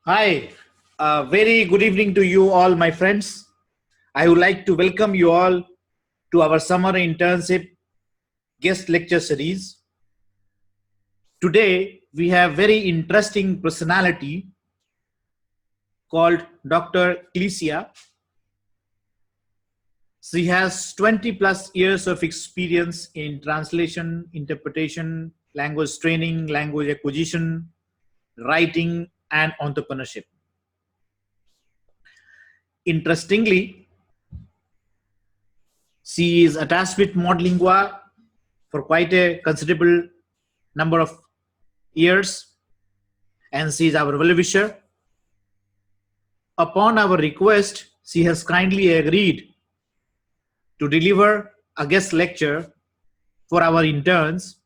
Hi, very good evening to you all, my friends. I would like to welcome you all to our summer internship guest lecture series. Today, we have very interesting personality called Dr. Clicia. She has 20 plus years of experience in translation, interpretation, language training, language acquisition, writing, and entrepreneurship. Interestingly, she is attached with Modlingua for quite a considerable number of years, and she is our well-wisher. Upon our request, she has kindly agreed to deliver a guest lecture for our interns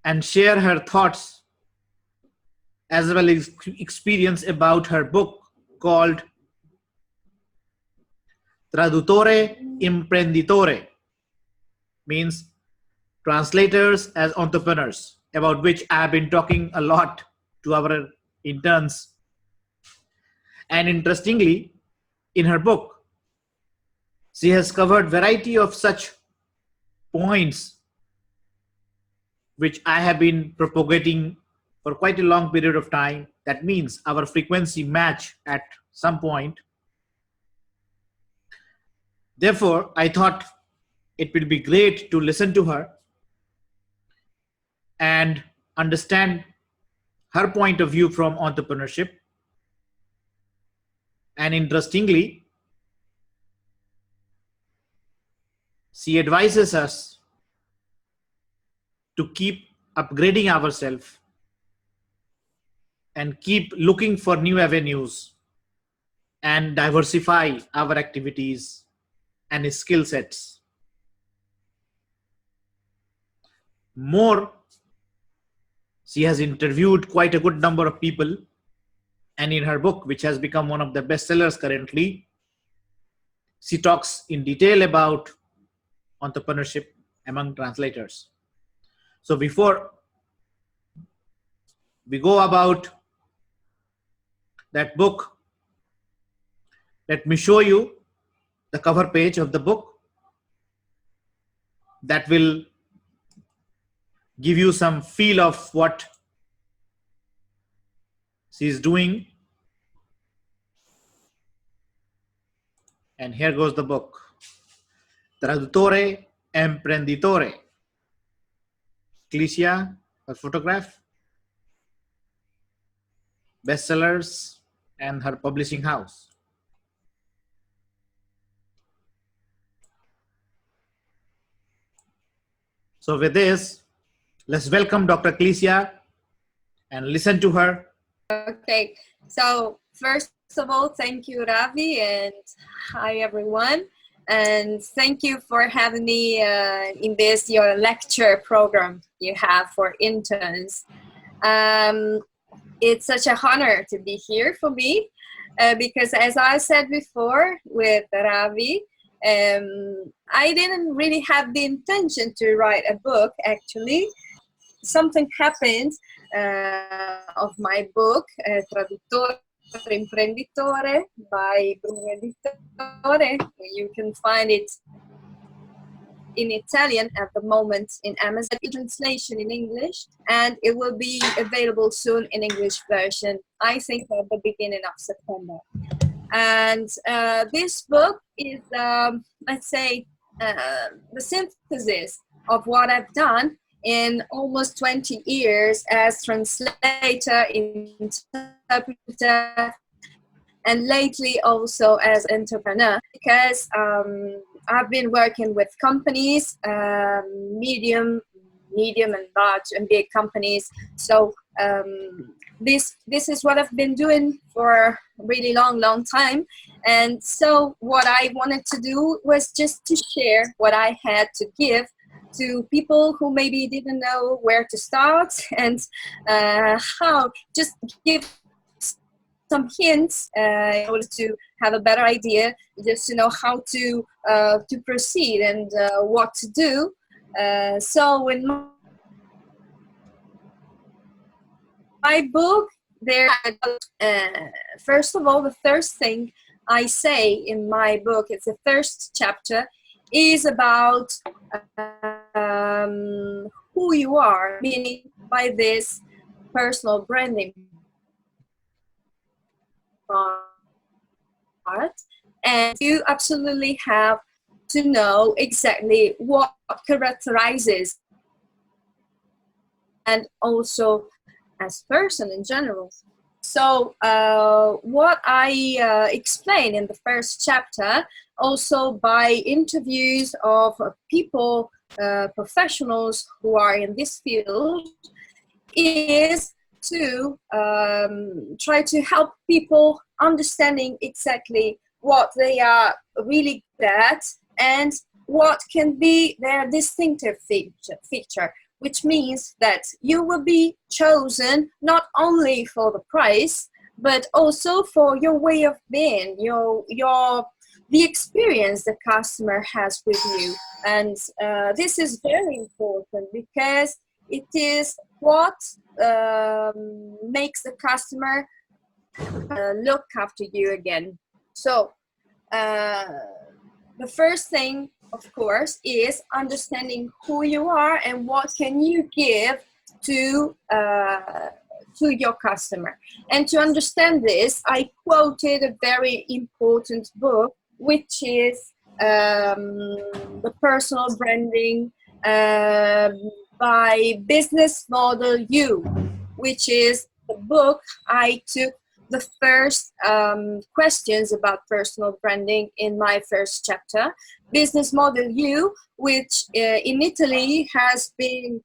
and share her thoughts as well as experience about her book called Traduttore Imprenditore, means translators as entrepreneurs, about which I have been talking a lot to our interns. And interestingly, in her book, she has covered variety of such points which I have been propagating for quite a long period of time. That means our frequency match at some point. Therefore, I thought it would be great to listen to her and understand her point of view from entrepreneurship. And interestingly, she advises us to keep upgrading ourselves and keep looking for new avenues and diversify our activities and skill sets. More, she has interviewed quite a good number of people, and in her book, which has become one of the bestsellers currently, she talks in detail about entrepreneurship among translators. So before we go about that book, let me show you the cover page of the book that will give you some feel of what she is doing. And here goes the book. Traduttore Imprenditore. Clicia, her photograph, bestsellers, and her publishing house. So with this, let's welcome Dr. Clicia and listen to her. Okay, so first of all, thank you, Ravi, and hi, everyone. And thank you for having me in this, your lecture program you have for interns. It's such an honor to be here for me because as I said before with Ravi, I didn't really have the intention to write a book, actually. Something happened of my book, Traduttore Imprenditore by Bruno Editore. You can find it in Italian at the moment in Amazon, translation in English, and it will be available soon in English version, I think at the beginning of September. And this book is, let's say, the synthesis of what I've done in almost 20 years as translator, interpreter, and lately also as entrepreneur, because I've been working with companies, medium and large and big companies. So this is what I've been doing for a really long time. And so what I wanted to do was just to share what I had to give to people who maybe didn't know where to start and how, just give some hints in order to have a better idea, just to know how to proceed and what to do. So in my book, there, first of all, the first thing I say in my book, it's the first chapter, is about who you are, meaning by this personal branding part. And you absolutely have to know exactly what characterizes and also as person in general. So what I explain in the first chapter, also by interviews of people, professionals who are in this field, is to try to help people understanding exactly what they are really good at and what can be their distinctive feature, which means that you will be chosen not only for the price, but also for your way of being, the experience the customer has with you. And this is very important because it is what makes the customer look after you again. So the first thing, of course, is understanding who you are and what can you give to your customer. And to understand this, I quoted a very important book, which is the personal branding by Business Model U, which is the book I took the first questions about personal branding in my first chapter. Business Model U, which in Italy has been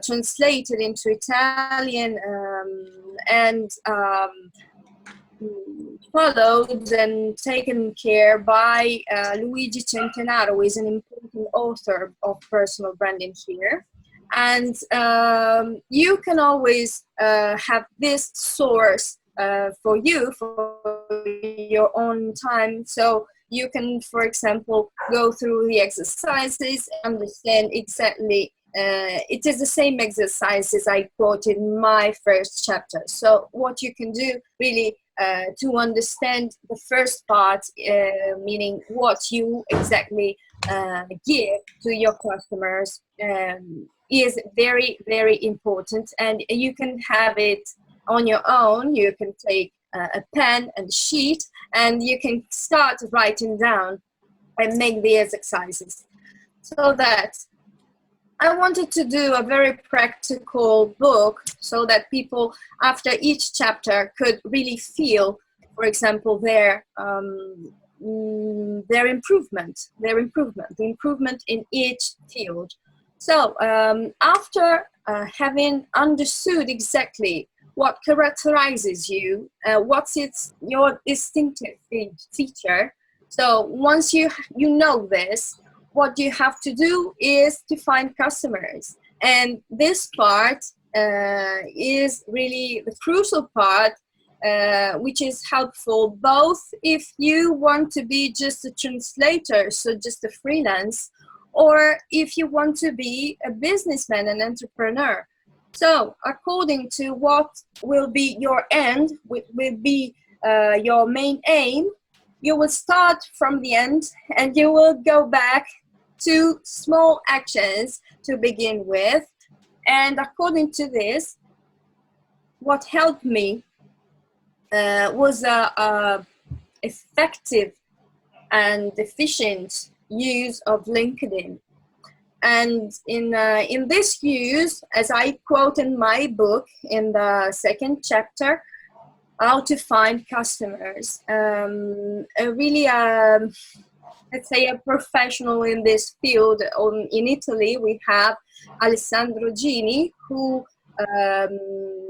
translated into Italian and followed and taken care by Luigi Centenaro, who is an important author of personal branding here. And you can always have this source for you, for your own time. So you can, for example, go through the exercises, understand exactly, it is the same exercises I quoted in my first chapter. So what you can do really to understand the first part, meaning what you exactly give to your customers, is very, very important. And you can have it on your own. You can take a pen and sheet and you can start writing down and make the exercises. So that I wanted to do a very practical book so that people after each chapter could really feel, for example, their improvement, the improvement in each field. So after having understood exactly what characterizes you, what's your distinctive feature. So once you know this, what you have to do is to find customers. And this part is really the crucial part, which is helpful both if you want to be just a translator, so just a freelance, or if you want to be a businessman, an entrepreneur. So according to what will be your end, will be your main aim, you will start from the end and you will go back to small actions to begin with. And according to this, what helped me was a effective and efficient use of LinkedIn. And in this use, as I quote in my book in the second chapter, how to find customers, really let's say a professional in this field. In Italy, we have Alessandro Gini, who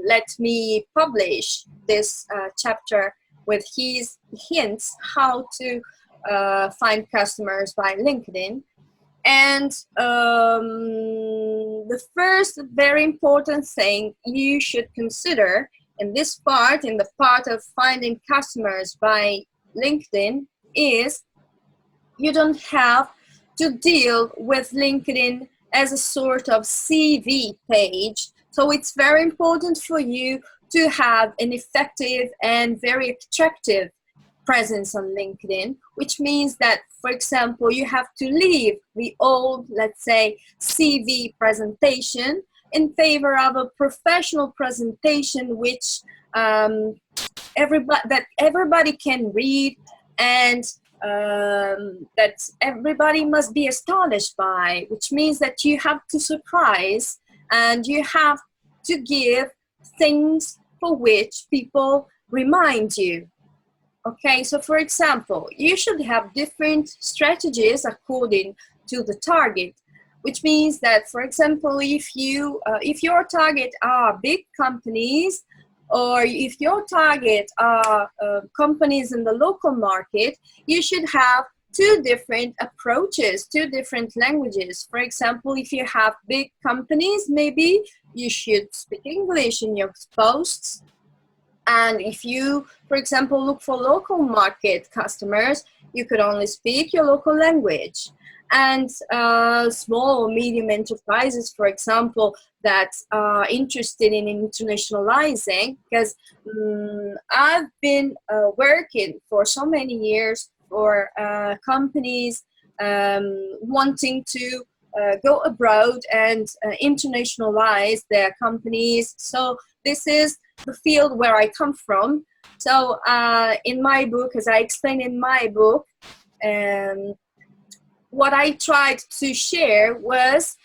let me publish this chapter with his hints how to find customers by LinkedIn. And the first very important thing you should consider in this part, in the part of finding customers by LinkedIn, is you don't have to deal with LinkedIn as a sort of CV page. So it's very important for you to have an effective and very attractive presence on LinkedIn, which means that, for example, you have to leave the old, let's say, CV presentation in favor of a professional presentation, which everybody can read, and that everybody must be astonished by, which means that you have to surprise and you have to give things for which people remind you. Okay, so for example, you should have different strategies according to the target, which means that, for example, if your target are big companies, or if your target are companies in the local market, you should have two different approaches, two different languages. For example, if you have big companies, maybe you should speak English in your posts. And if you, for example, look for local market customers, you could only speak your local language. And small or medium enterprises, for example, that are interested in internationalizing, because I've been working for so many years for companies wanting to go abroad and internationalize their companies. So this is the field where I come from. So in my book, as I explained in my book, what I tried to share was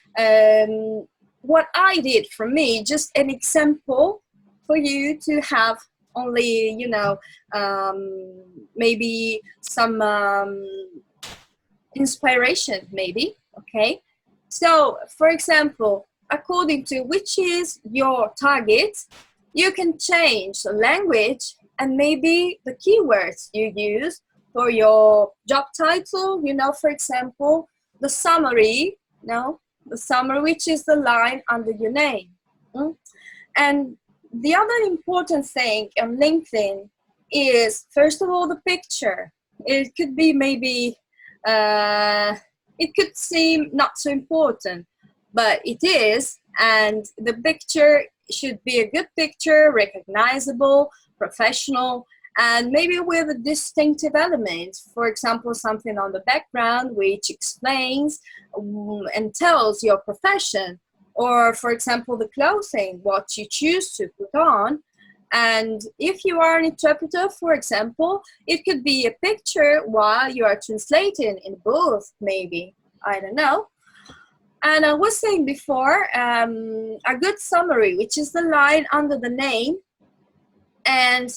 what I did for me, just an example for you to have only, maybe some inspiration, maybe, okay? So, for example, according to which is your target, you can change the language and maybe the keywords you use for your job title, for example, the summary, the summary, which is the line under your name. And the other important thing on LinkedIn is, first of all, the picture. It could be maybe, it could seem not so important, but it is. And the picture should be a good picture, recognizable, professional, and maybe with a distinctive element. For example, something on the background which explains and tells your profession. Or, for example, the clothing, what you choose to put on. And if you are an interpreter, for example, it could be a picture while you are translating in both, maybe. I don't know. And I was saying before, a good summary, which is the line under the name. And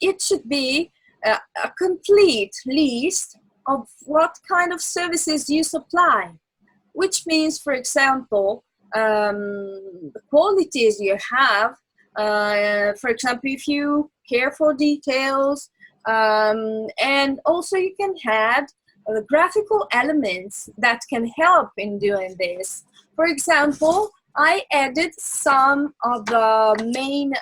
it should be a complete list of what kind of services you supply, which means, for example, the qualities you have. For example, if you care for details, and also you can add graphical elements that can help in doing this. For example, I added some of the main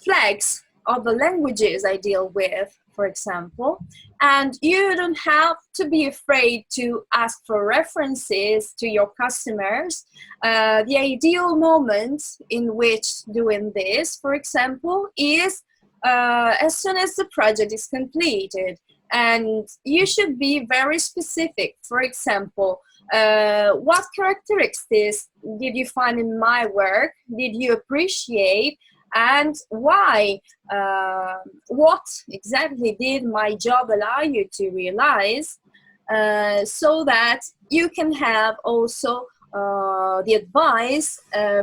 flags of the languages I deal with, for example, and you don't have to be afraid to ask for references to your customers. The ideal moment in which doing this, for example, is as soon as the project is completed. And you should be very specific. For example, what characteristics did you find in my work? Did you appreciate? And why? What exactly did my job allow you to realize? So that you can have also the advice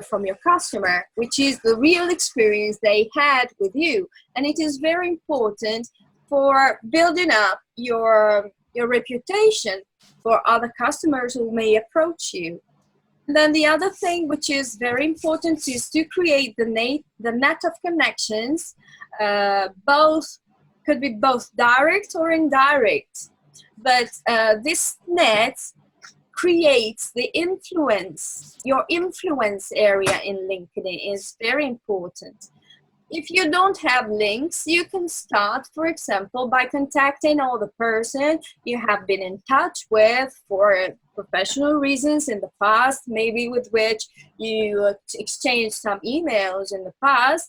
from your customer, which is the real experience they had with you. And it is very important for building up your reputation for other customers who may approach you. And then the other thing which is very important is to create the net of connections. Could be both direct or indirect, but this net creates the influence. Your influence area in LinkedIn is very important. If you don't have links, you can start, for example, by contacting all the person you have been in touch with for professional reasons in the past, maybe with which you exchanged some emails in the past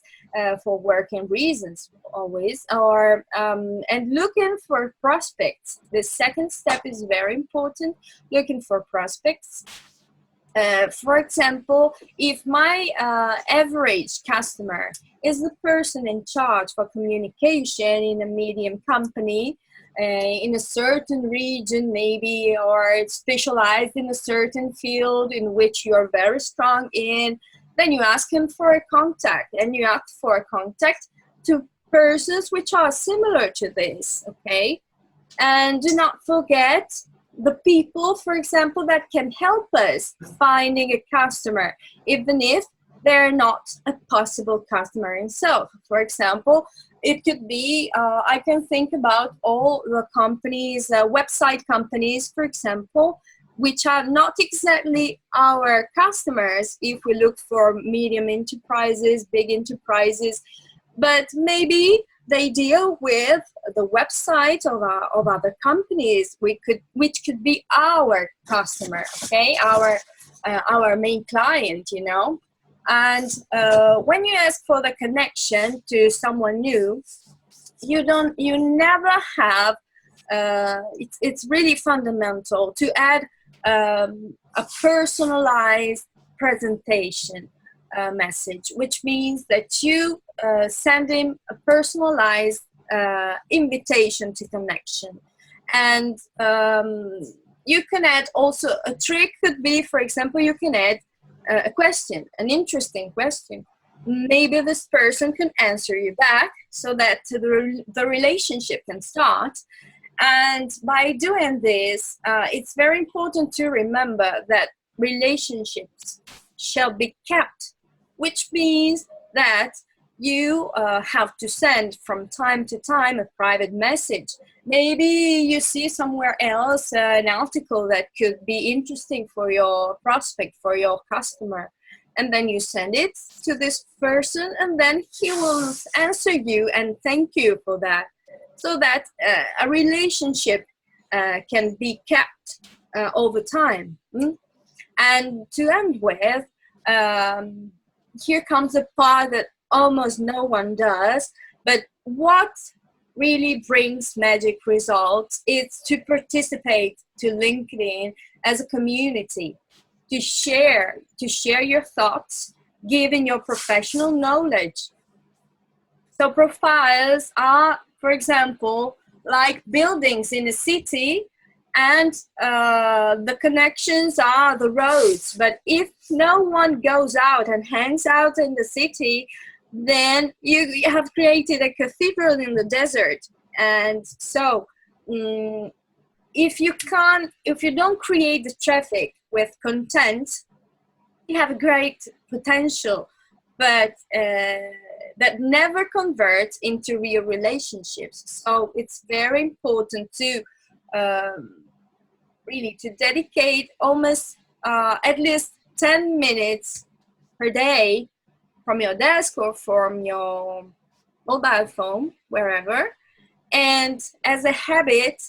for working reasons always, or and looking for prospects. The second step is very important, looking for prospects. For example, if my average customer is the person in charge for communication in a medium company, in a certain region maybe, or it's specialized in a certain field in which you're very strong in, then you ask him for a contact, and you ask for a contact to persons which are similar to this, okay? And do not forget the people, for example, that can help us finding a customer, even if they're not a possible customer himself. For example, it could be, I can think about all the companies, website companies, for example, which are not exactly our customers if we look for medium enterprises, big enterprises, but maybe they deal with the website of other companies, which could be our customer, okay, our main client, you know. And when you ask for the connection to someone new, you never have. It's really fundamental to add a personalized presentation message, which means that you send him a personalized invitation to connection. And you can add also, a trick could be, for example, you can add a question, an interesting question. Maybe this person can answer you back so that the relationship can start. And by doing this, it's very important to remember that relationships shall be kept, which means that you have to send from time to time a private message. Maybe you see somewhere else an article that could be interesting for your prospect, for your customer, and then you send it to this person, and then he will answer you and thank you for that, so that a relationship can be kept over time. And to end with, here comes a part that almost no one does, but what really brings magic results is to participate to LinkedIn as a community, to share your thoughts, giving your professional knowledge. So profiles are, for example, like buildings in a city, and the connections are the roads. But if no one goes out and hangs out in the city, then you have created a cathedral in the desert. And so if you don't create the traffic with content, you have a great potential, but that never converts into real relationships. So it's very important to really to dedicate almost at least 10 minutes per day from your desk or from your mobile phone, wherever. And as a habit,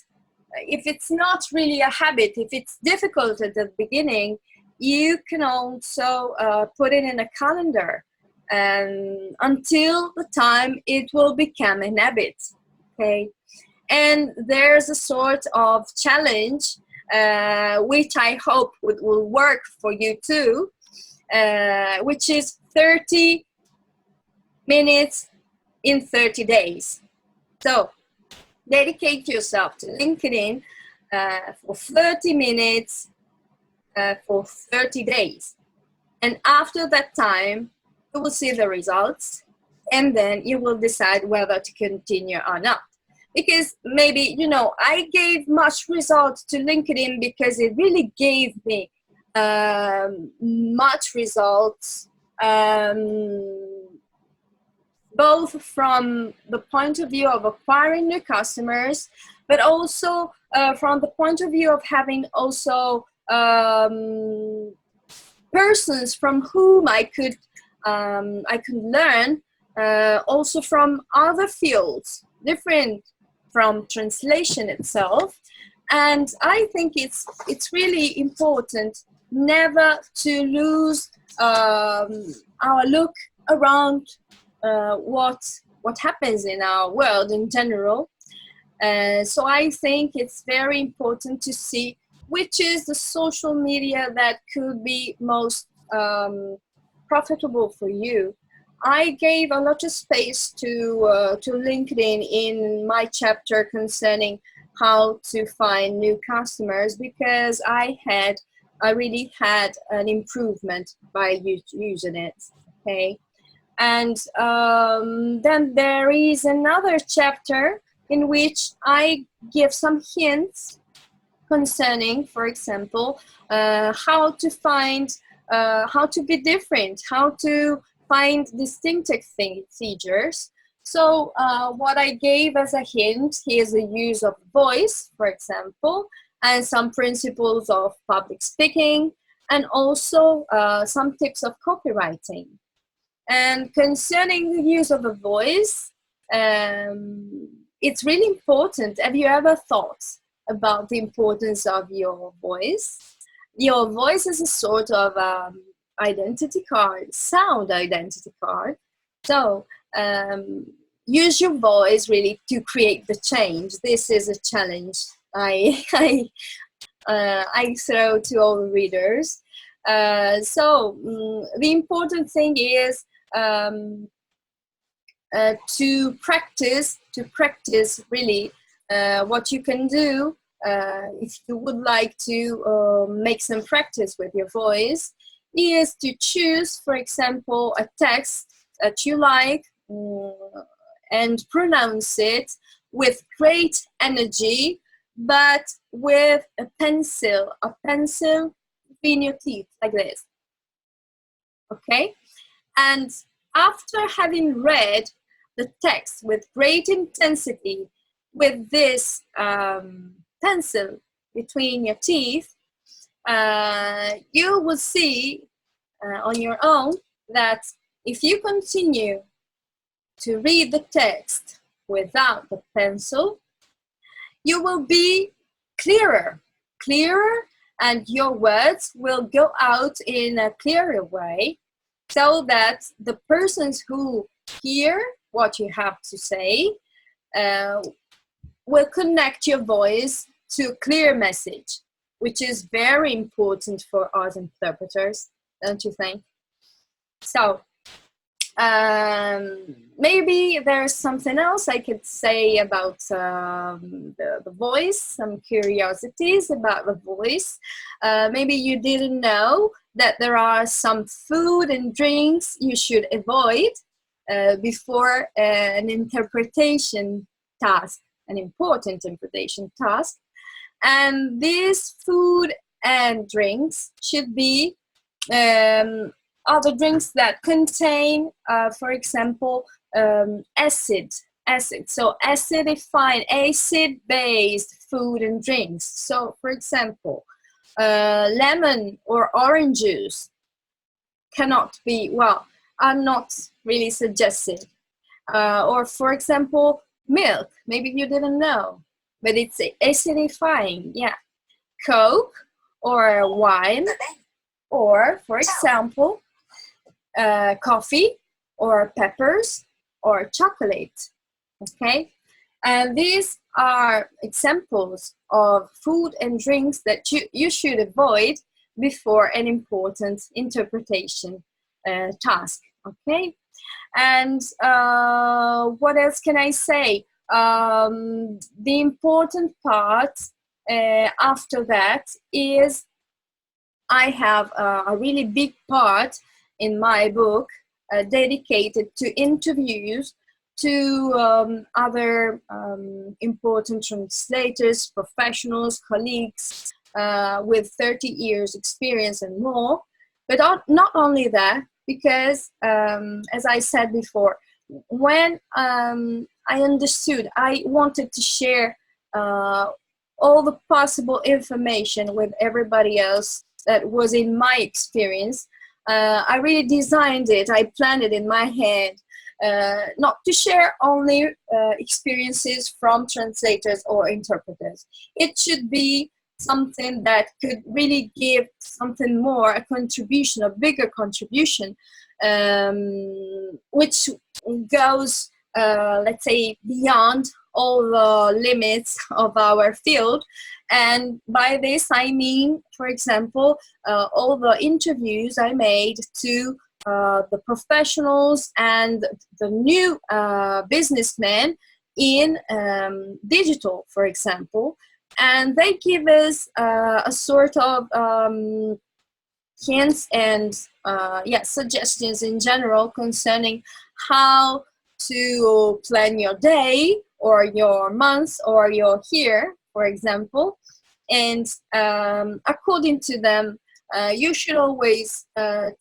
if it's not really a habit, if it's difficult at the beginning, you can also put it in a calendar until the time it will become a habit, okay? And there's a sort of challenge, which I hope will work for you too, which is 30 minutes in 30 days. So dedicate yourself to LinkedIn for 30 minutes for 30 days. And after that time, you will see the results, and then you will decide whether to continue or not. Because maybe, I gave much results to LinkedIn because it really gave me much results, both from the point of view of acquiring new customers, but also from the point of view of having also persons from whom I could learn also from other fields, different from translation itself. And I think it's really important never to lose our look around what happens in our world in general. So I think it's very important to see which is the social media that could be most profitable for you. I gave a lot of space to LinkedIn in my chapter concerning how to find new customers, because I really had an improvement by using it. Okay, and then there is another chapter in which I give some hints concerning, for example, how to find, how to be different, how to find distinctive features. So what I gave as a hint is the use of voice, for example, and some principles of public speaking, and also some tips of copywriting. And concerning the use of a voice, it's really important. Have you ever thought about the importance of your voice? Your voice is a sort of identity card, sound identity card. So use your voice really to create the change. This is a challenge I throw to all readers. So the important thing is to practice really what you can do if you would like to make some practice with your voice, is to choose, for example, a text that you like and pronounce it with great energy, but with a pencil between your teeth, like this. Okay? And after having read the text with great intensity with this pencil between your teeth, you will see on your own that if you continue to read the text without the pencil, you will be clearer, and your words will go out in a clearer way, so that the persons who hear what you have to say will connect your voice to a clear message, which is very important for us interpreters, don't you think? So maybe there's something else I could say about the voice, some curiosities about the voice. Maybe you didn't know that there are some food and drinks you should avoid before an interpretation task, an important interpretation task. And these food and drinks should be other drinks that contain, for example, acid. So acid-based food and drinks. So, for example, lemon or orange juice cannot be, well, are not really suggested. Or, for example, milk. Maybe you didn't know, but it's acidifying. Yeah, Coke or wine, or, for example, coffee or peppers or chocolate. Okay, and these are examples of food and drinks that you should avoid before an important interpretation task. Okay, and what else can I say? The important part after that is I have a really big part in my book dedicated to interviews to other important translators, professionals, colleagues with 30 years experience and more. But not only that, because as I said before, when I understood, I wanted to share all the possible information with everybody else that was in my experience. I really designed it. I planned it in my head not to share only experiences from translators or interpreters. It should be something that could really give something more, a contribution, a bigger contribution, which goes, let's say, beyond all the limits of our field. And by this I mean, for example, all the interviews I made to the professionals and the new businessmen in digital, for example, and they give us a sort of hints and suggestions in general concerning how to plan your day or your month or your year, for example. And according to them, you should always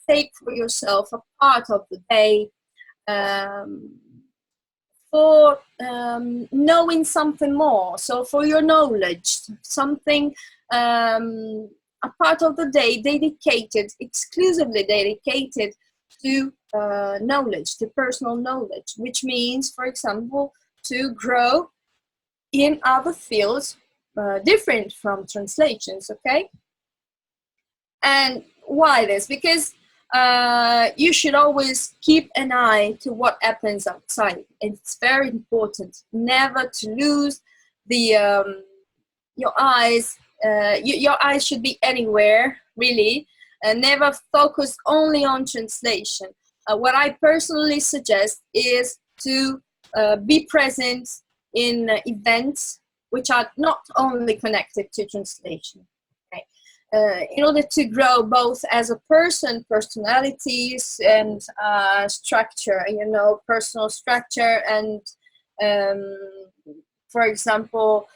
take for yourself a part of the day for knowing something more. So for your knowledge, something, a part of the day dedicated, exclusively dedicated to knowledge, to personal knowledge, which means, for example, to grow in other fields different from translations, okay? And why this? Because you should always keep an eye to what happens outside. It's very important never to lose the your eyes. Your eyes should be anywhere, really, and never focus only on translation. What I personally suggest is to be present in events which are not only connected to translation. Okay? In order to grow both as a person, personalities, and structure, personal structure, and for example,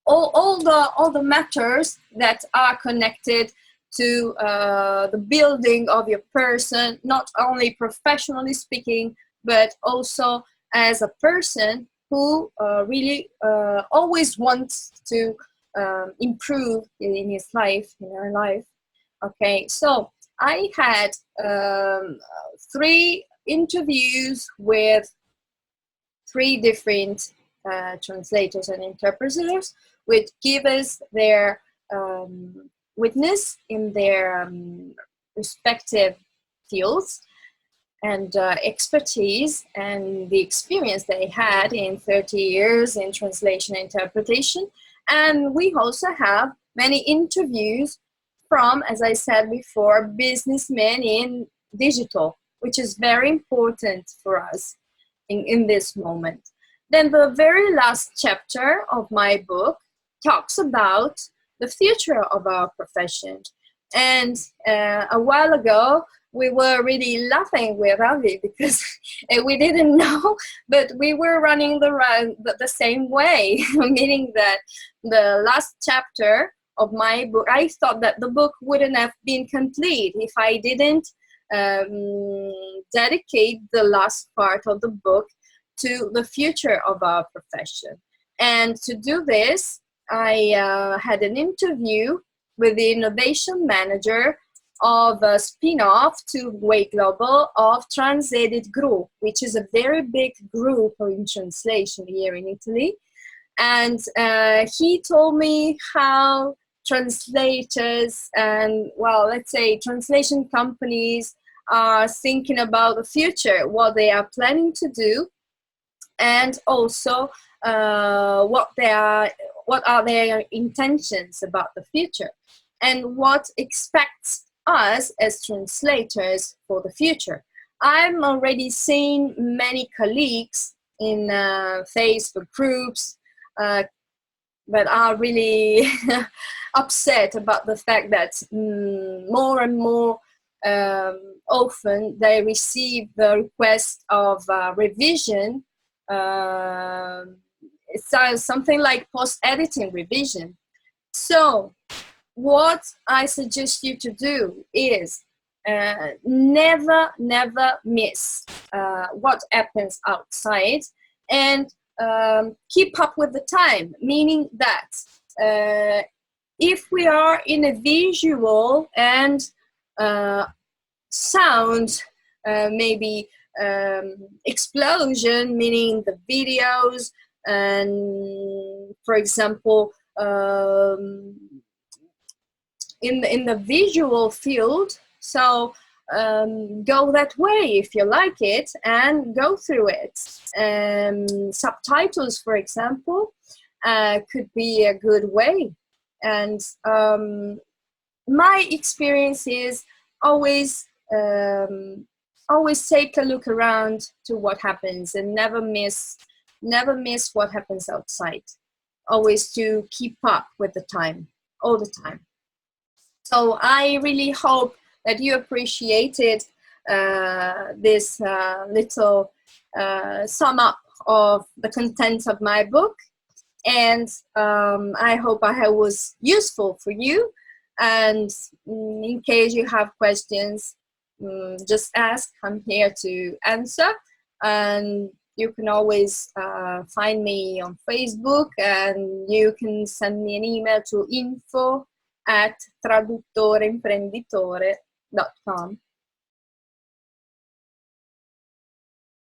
all the matters that are connected to the building of your person, not only professionally speaking, but also as a person who really always wants to improve in his life, in her life. Okay, so I had 3 interviews with 3 different translators and interpreters, which give us their witness in their respective fields and expertise and the experience they had in 30 years in translation and interpretation. And we also have many interviews from, as I said before, businessmen in digital, which is very important for us in this moment. Then the very last chapter of my book talks about the future of our profession. And a while ago, we were really laughing with Ravi because we didn't know, but we were running the same way, meaning that the last chapter of my book, I thought that the book wouldn't have been complete if I didn't dedicate the last part of the book to the future of our profession. And to do this, I had an interview with the innovation manager of a spin-off to Way Global of Translated Group, which is a very big group in translation here in Italy. And he told me how translators and, well, let's say translation companies are thinking about the future, what they are planning to do, and also what are their intentions about the future, and what expects us as translators for the future. I'm already seeing many colleagues in Facebook groups that are really upset about the fact that more and more often they receive the request of revision. It's something like post-editing revision. So what I suggest you to do is never miss what happens outside, and keep up with the time, meaning that if we are in a visual and sound maybe explosion, meaning the videos, and for example, in the visual field. So go that way if you like it, and go through it. Subtitles, for example, could be a good way. And my experience is always always take a look around to what happens, and never miss what happens outside. Always to keep up with the time, all the time. So I really hope that you appreciated this little sum up of the contents of my book. And I hope I was useful for you. And in case you have questions, just ask. I'm here to answer. And you can always find me on Facebook, and you can send me an email to info@traduttoreimprenditore.com.